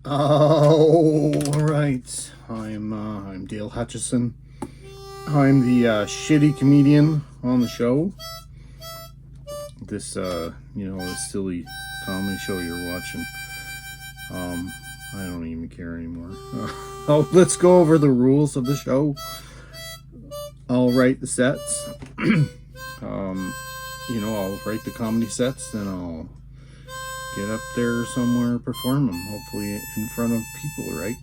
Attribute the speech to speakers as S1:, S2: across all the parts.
S1: Oh, all right. I'm Dale Hutchison. I'm the shitty comedian on the show. This this silly comedy show you're watching. I don't even care anymore. Let's go over the rules of the show. I'll write the sets. I'll write the comedy sets, then I'll get up there somewhere, perform them, hopefully in front of people, right?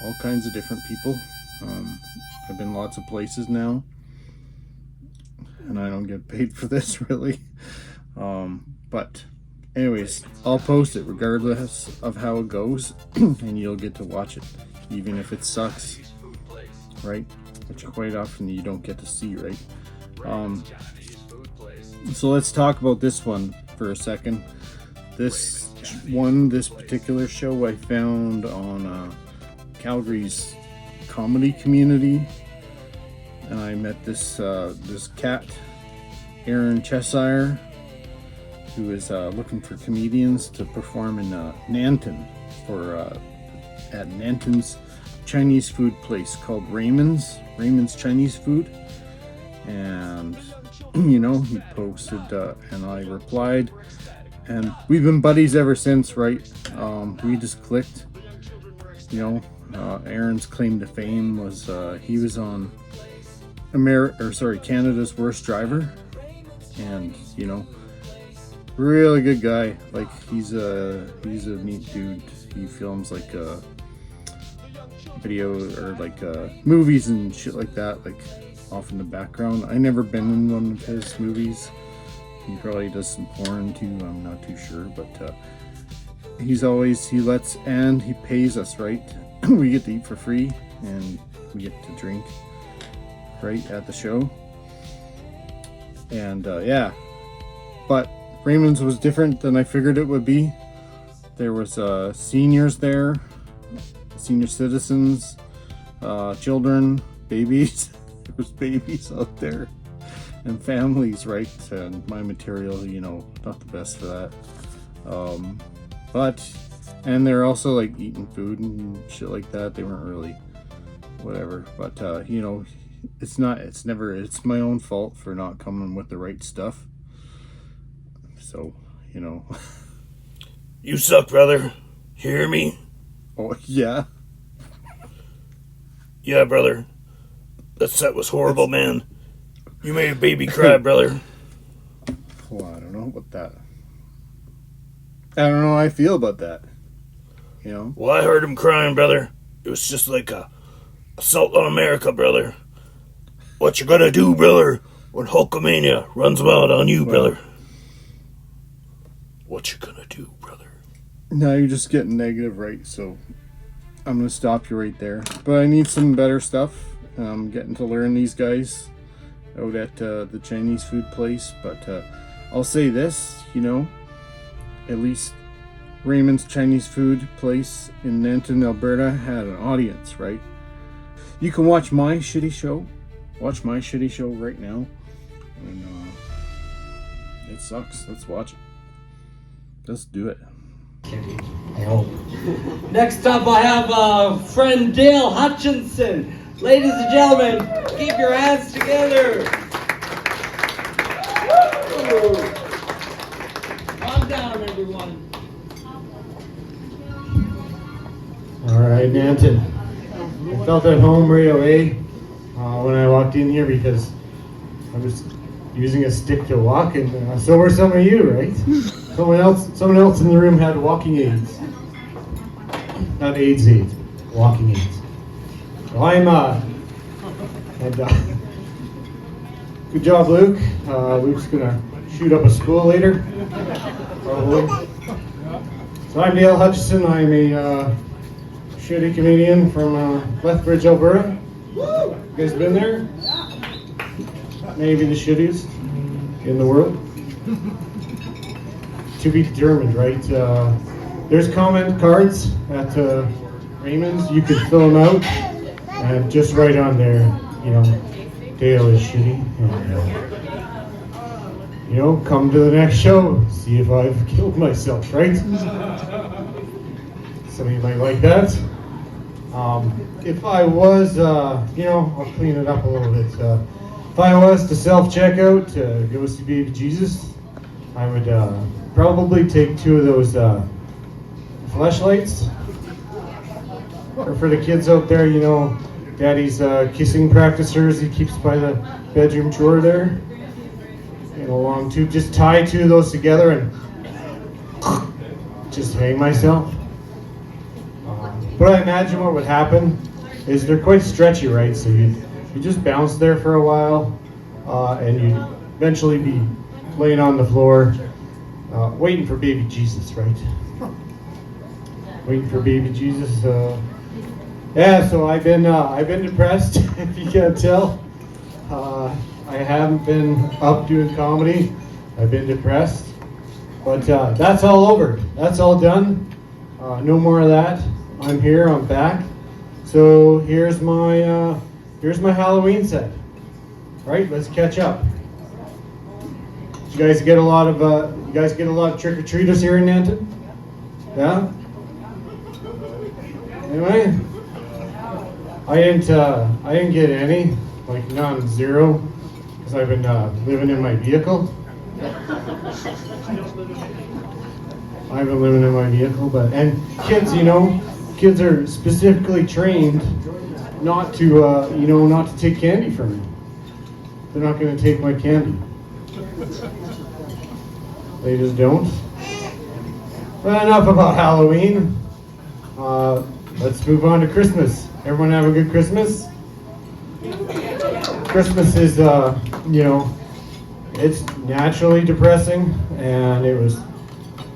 S1: All kinds of different people. I've been lots of places now, and I don't get paid for this, really. But anyways, I'll post it regardless of how it goes, and you'll get to watch it, even if it sucks, right? Which quite often you don't get to see, right? So let's talk about this one for a second. This particular show I found on Calgary's comedy community, and I met this cat, Aaron Cheshire, who is looking for comedians to perform in Nanton at Nanton's Chinese food place called Raymonds Chinese food. And he posted and I replied, and we've been buddies ever since, right? We just clicked. Aaron's claim to fame was he was on Canada's Worst Driver, and really good guy. Like he's a neat dude. He films like video or like movies and shit like that, like off in the background. I never been in one of his movies. He probably does some porn too, I'm not too sure, but he pays us, right? We get to eat for free and we get to drink right at the show. And but Raymonds was different than I figured it would be. There was seniors there, senior citizens, children, babies. There was babies out there, and families, right? And my material, not the best for that. And they're also like eating food and shit like that. They weren't really whatever, but it's my own fault for not coming with the right stuff. So,
S2: You suck, brother. Hear me?
S1: Oh, yeah.
S2: Yeah, brother. That set was horrible, man. You made a baby cry, brother.
S1: Well, I don't know about that. I don't know how I feel about that.
S2: Well, I heard him crying, brother. It was just like a assault on America, brother. What you gonna do, brother, when Hulkamania runs wild on you, brother? What you gonna do, brother?
S1: Now you're just getting negative, right? So I'm gonna stop you right there. But I need some better stuff. I'm getting to learn these guys out at the Chinese food place. But I'll say this, at least Raymonds Chinese food place in Nanton, Alberta had an audience, right? You can watch my shitty show. Watch my shitty show right now. And it sucks. Let's watch it. Let's do it.
S3: Next up, I have friend Dale Hutchinson. Ladies and gentlemen, keep your hands together. Woo! Calm down, everyone.
S4: All right, Nanton. I felt at home right away when I walked in here because I was using a stick to walk, and so were some of you, right? Someone else in the room had walking aids. Not aids, walking aids. So good job, Luke. Luke's gonna shoot up a school later, probably. So I'm Dale Hutchison. I'm a shitty comedian from Lethbridge, Alberta. You guys been there? Maybe the shittiest in the world. To be determined, right? There's comment cards at Raymonds. You can fill them out and just write on there, Dale is shitty. And, come to the next show, see if I've killed myself, right? Some of you might like that. If I was, I'll clean it up a little bit. If I was to self-checkout to go see Baby Jesus, I would probably take 2 of those fleshlights. Or for the kids out there, Daddy's kissing practicers he keeps by the bedroom drawer there. In a long tube, just tie 2 of those together and just hang myself. But I imagine what would happen is they're quite stretchy, right? So you just bounce there for a while, and you'd eventually be laying on the floor, waiting for Baby Jesus, right? Waiting for Baby Jesus. So I've been depressed, if you can't tell. I haven't been up doing comedy. I've been depressed, but that's all over. That's all done. No more of that. I'm here. I'm back. So here's my Halloween set. Right? Let's catch up. You guys get a lot of trick or treaters here in Nanton? Yeah. Anyway, I didn't get any, like none, 0, because I've been living in my vehicle. I've been living in my vehicle, and kids are specifically trained not to take candy from me. They're not going to take my candy. They just don't. But enough about Halloween. Let's move on to Christmas. Everyone have a good Christmas? Christmas is, it's naturally depressing, and it was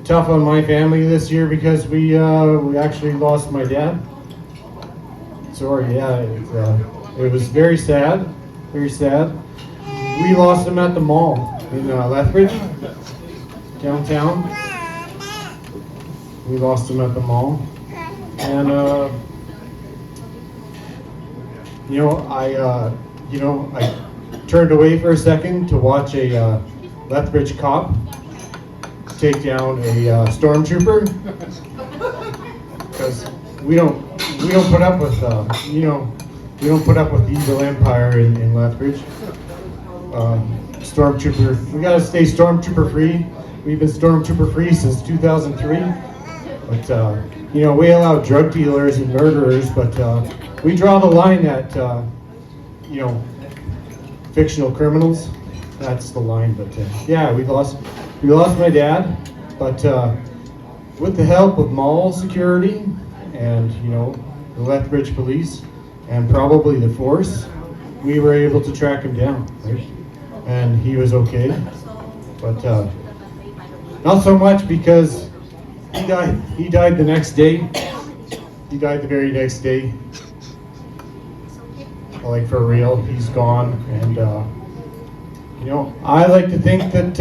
S4: tough on my family this year because we actually lost my dad. Sorry, yeah, it was very sad, very sad. We lost him at the mall in Lethbridge, downtown. We lost him at the mall, and I turned away for a second to watch a Lethbridge cop take down a stormtrooper, because we don't put up with we don't put up with the evil empire in Lethbridge. Stormtrooper, we gotta stay stormtrooper free. We've been stormtrooper free since 2003, but we allow drug dealers and murderers, but we draw the line at fictional criminals. That's the line. But we lost my dad, but with the help of mall security and the Lethbridge police and probably the force, we were able to track him down, right? And he was okay, but not so much, because he died the next day. He died the very next day. Like, for real, he's gone. And I like to think that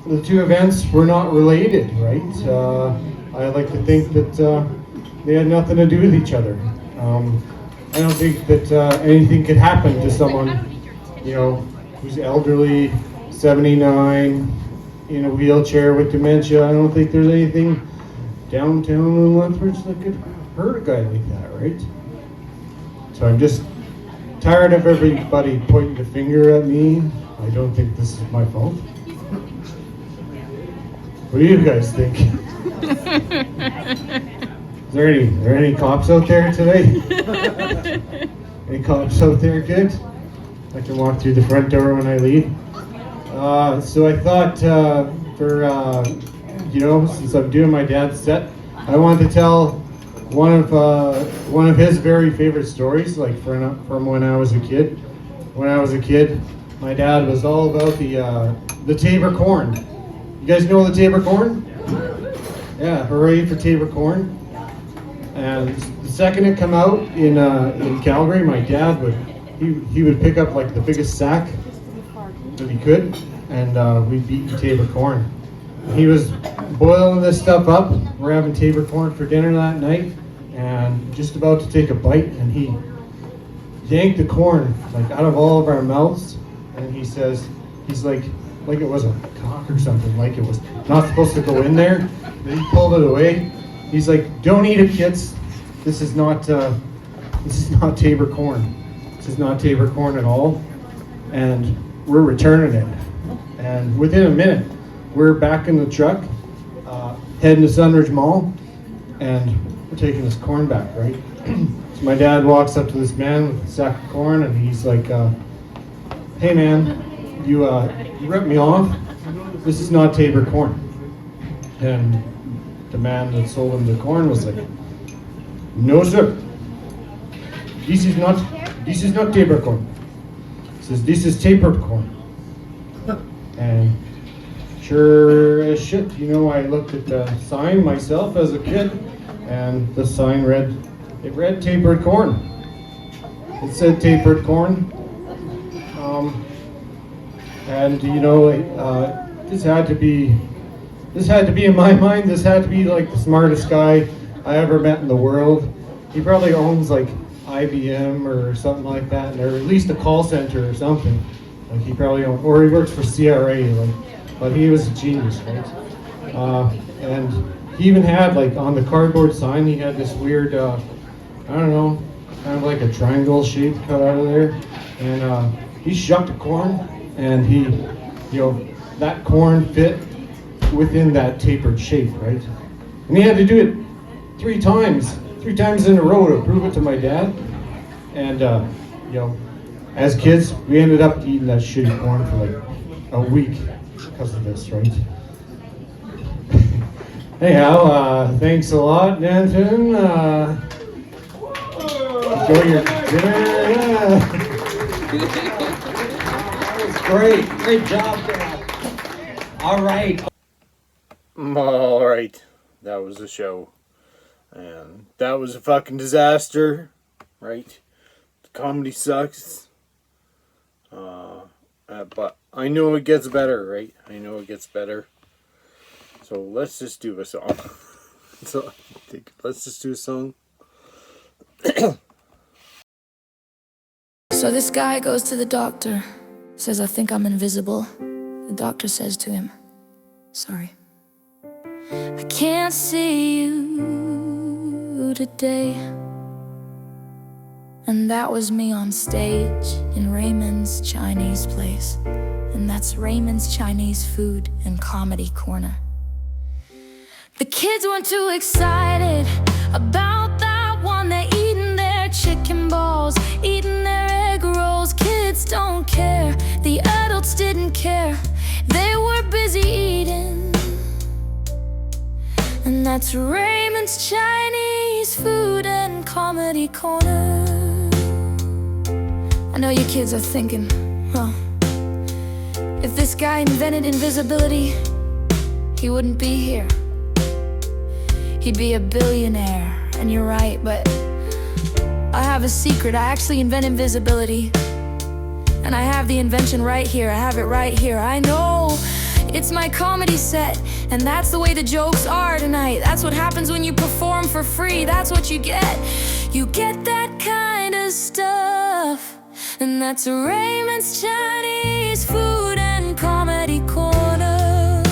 S4: the 2 events were not related, right? I like to think that they had nothing to do with each other. I don't think that anything could happen to someone who's elderly, 79, in a wheelchair with dementia. I don't think there's anything downtown in Lethbridge that could hurt a guy like that, right? So I'm just tired of everybody pointing the finger at me. I don't think this is my fault. What do you guys think? Is there any cops out there today? Any cops out there? Good. I can walk through the front door when I leave. So I thought, since I'm doing my dad's set, I wanted to tell one of his very favorite stories, like from when I was a kid. When I was a kid, my dad was all about the Tabor corn. You guys know the Tabor corn? Yeah, hooray for Tabor corn. And the second it come out in Calgary, my dad would pick up like the biggest sack that he could, and we'd be eating Tabor corn. He was boiling this stuff up. We're having Tabor corn for dinner that night, and just about to take a bite, and he yanked the corn like out of all of our mouths, and he's like it was a cock or something, like it was not supposed to go in there. Then he pulled it away, He's like, don't eat it, kids. This is not Tabor corn. This is not Tabor corn at all. And we're returning it. And within a minute, we're back in the truck, heading to Sunridge Mall, and we're taking this corn back, right? So my dad walks up to this man with a sack of corn, and he's like, hey man, you ripped me off. This is not Tabor corn. And the man that sold him the corn was like, no sir, this is not Tabor corn. He says, this is tapered corn. And sure as shit, I looked at the sign myself as a kid, and the sign read tapered corn. It said tapered corn. And this had to be in my mind, this had to be like the smartest guy I ever met in the world. He probably owns like IBM or something like that, or at least a call center or something. Like he probably owns, or he works for CRA, but he was a genius, right? And he even had like on the cardboard sign, he had this weird, I don't know, kind of like a triangle shape cut out of there. And he shucked the corn, and that corn fit within that tapered shape, right? And he had to do it three times in a row to prove it to my dad. And as kids, we ended up eating that shitty corn for like a week because of this, right? Anyhow, thanks a lot, Nanton. Enjoy your dinner. Yeah.
S3: That was great. Great job, Dad. All right.
S1: All right. That was the show. And that was a fucking disaster, right? The comedy sucks. But I know it gets better, right? I know it gets better. So let's just do a song. Let's just do a song.
S5: So this guy goes to the doctor, says, I think I'm invisible. The doctor says to him, sorry, I can't see you today. And that was me on stage in Raymonds Chinese place. And that's Raymonds Chinese Food and Comedy Corner. The kids weren't too excited about that one. They're eating their chicken balls, eating their egg rolls. Kids don't care, the adults didn't care. They were busy eating. And that's Raymonds Chinese Food and Comedy Corner. I know you kids are thinking, well, if this guy invented invisibility, he wouldn't be here. He'd be a billionaire. And you're right, but I have a secret. I actually invent invisibility. And I have the invention right here. I have it right here. I know it's my comedy set, and that's the way the jokes are tonight. That's what happens when you perform for free. That's what you get. You get that kind of stuff. And that's Raymonds Chinese Food and Comedy Corner.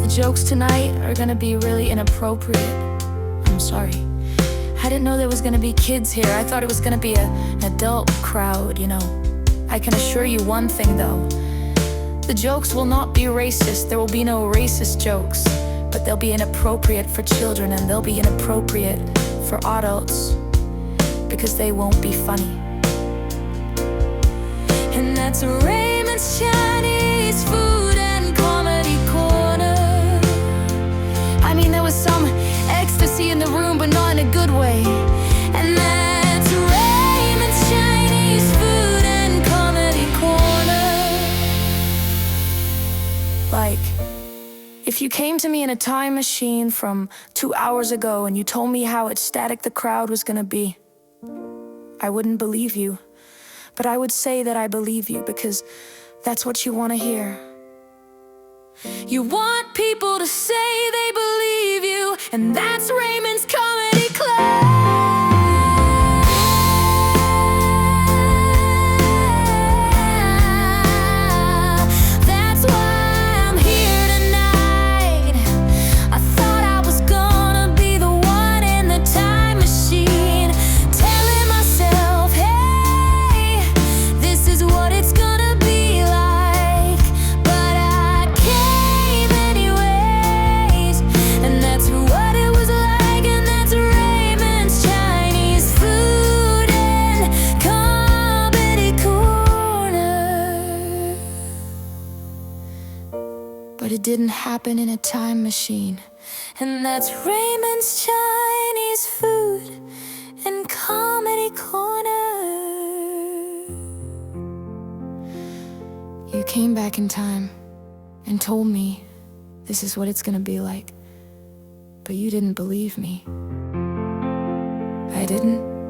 S5: The jokes tonight are gonna be really inappropriate. I'm sorry. I didn't know there was gonna be kids here. I thought it was gonna be an adult crowd, I can assure you one thing though. The jokes will not be racist. There will be no racist jokes. But they'll be inappropriate for children, and they'll be inappropriate for adults, because they won't be funny. And that's Raymonds Chinese Food and Comedy Corner. I mean, there was some ecstasy in the room, but not in a good way. And that's Raymonds Chinese Food and Comedy Corner. Like, if you came to me in a time machine from 2 hours ago and you told me how ecstatic the crowd was gonna be, I wouldn't believe you, but I would say that I believe you, because that's what you want to hear. You want people to say they believe you, and that's Raymonds Comedy Club. That's why I'm here tonight. but it didn't happen in a time machine. And that's Raymonds Chinese food and comedy corner. You came back in time and told me this is what it's gonna be like, but you didn't believe me. I didn't.